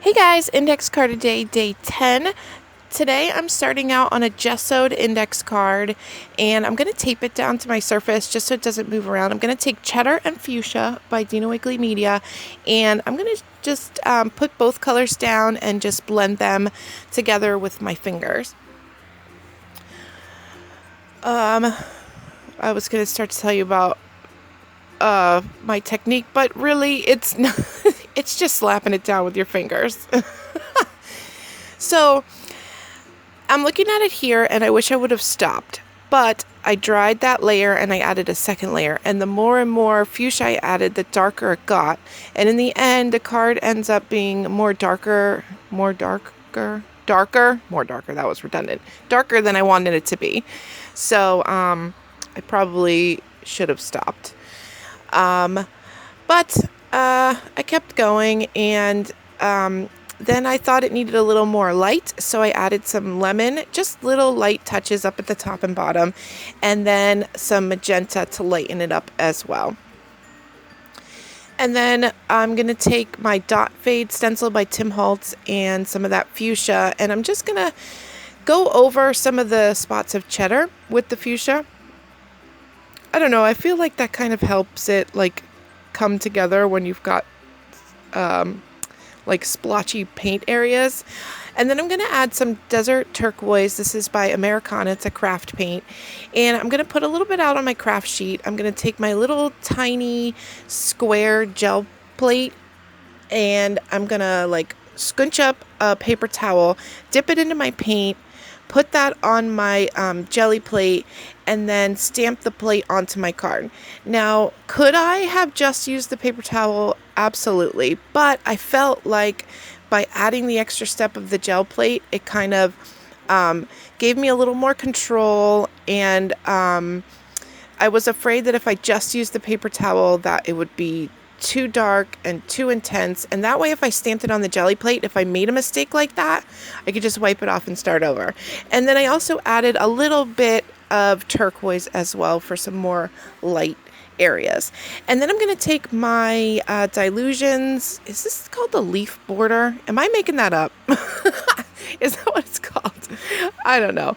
Hey guys, index card today, day 10. Today I'm starting out on a gessoed index card and I'm going to tape it down to my surface just so it doesn't move around. I'm going to take Cheddar and Fuchsia by Dina Wiggly Media and I'm going to just put both colors down and just blend them together with my fingers. I was going to start to tell you about my technique, but really it's not, it's just slapping it down with your fingers. So I'm looking at it here and I wish I would have stopped, but I dried that layer and I added a second layer, and the more and more fuchsia I added, the darker it got, and in the end the card ends up being more darker, that was redundant, darker than I wanted it to be. So I probably should have stopped. But I kept going, and then I thought it needed a little more light, so I added some lemon, just little light touches up at the top and bottom, and then some magenta to lighten it up as well. And then I'm going to take my Dot Fade stencil by Tim Holtz and some of that fuchsia, and I'm just going to go over some of the spots of cheddar with the fuchsia. I don't know, I feel like that kind of helps it like come together when you've got like splotchy paint areas. And then I'm going to add some Desert Turquoise. This is by Americana. It's a craft paint. And I'm going to put a little bit out on my craft sheet. I'm going to take my little tiny square gel plate and I'm going to like scunch up a paper towel, dip it into my paint, put that on my jelly plate, and then stamp the plate onto my card. Now, could I have just used the paper towel? Absolutely. But I felt like by adding the extra step of the gel plate, it kind of gave me a little more control, and I was afraid that if I just used the paper towel that it would be too dark and too intense, and that way if I stamped it on the jelly plate, if I made a mistake like that, I could just wipe it off and start over. And then I also added a little bit of turquoise as well for some more light areas. And then I'm going to take my Dilutions. Is this called the leaf border? Am I making that up? Is that what it's called? I don't know.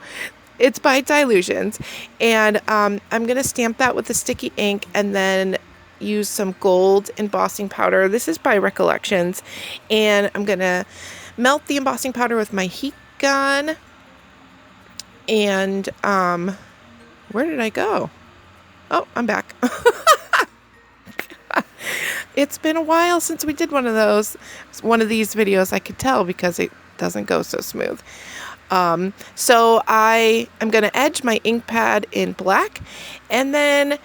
It's by Dilutions, and I'm going to stamp that with the sticky ink and then use some gold embossing powder. This is by Recollections, and I'm going to melt the embossing powder with my heat gun. And where did I go? Oh, I'm back. It's been a while since we did one of those. One of these videos, I could tell because it doesn't go so smooth. So I am going to edge my ink pad in black, and then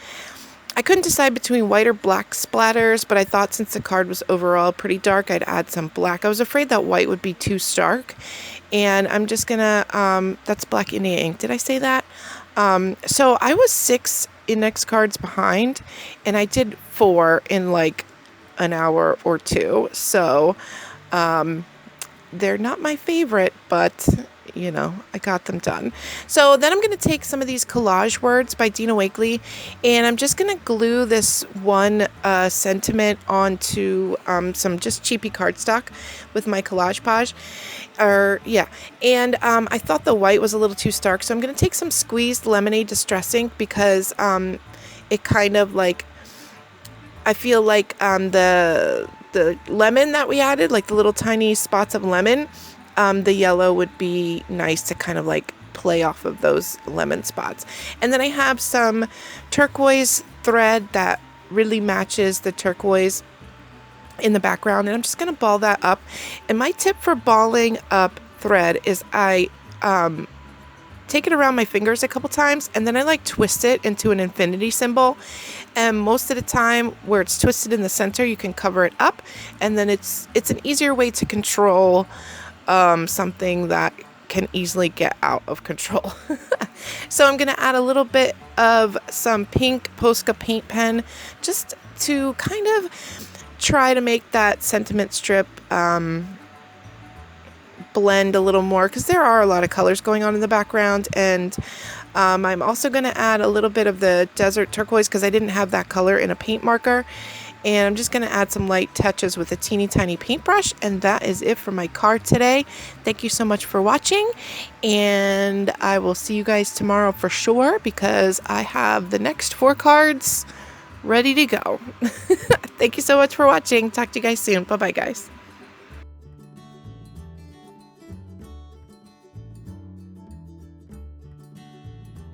I couldn't decide between white or black splatters, but I thought since the card was overall pretty dark, I'd add some black. I was afraid that white would be too stark, and I'm just gonna, that's Black India ink. Did I say that? So I was 6 index cards behind, and I did 4 in like an hour or 2. So they're not my favorite, but you know, I got them done. So then I'm going to take some of these collage words by Dina Wiggly, and I'm just going to glue this one sentiment onto some just cheapy cardstock with my collage page. And I thought the white was a little too stark, so I'm going to take some squeezed lemonade distress ink because it kind of like, I feel like the lemon that we added, like the little tiny spots of lemon, the yellow would be nice to kind of like play off of those lemon spots. And then I have some turquoise thread that really matches the turquoise in the background, and I'm just going to ball that up. And my tip for balling up thread is I take it around my fingers a couple times, and then I like twist it into an infinity symbol. And most of the time where it's twisted in the center, you can cover it up, and then it's an easier way to control something that can easily get out of control. So I'm going to add a little bit of some pink Posca paint pen just to kind of try to make that sentiment strip blend a little more, because there are a lot of colors going on in the background. And I'm also going to add a little bit of the Desert Turquoise because I didn't have that color in a paint marker. And I'm just going to add some light touches with a teeny tiny paintbrush. And that is it for my card today. Thank you so much for watching. And I will see you guys tomorrow for sure, because I have the next 4 cards ready to go. Thank you so much for watching. Talk to you guys soon. Bye-bye, guys.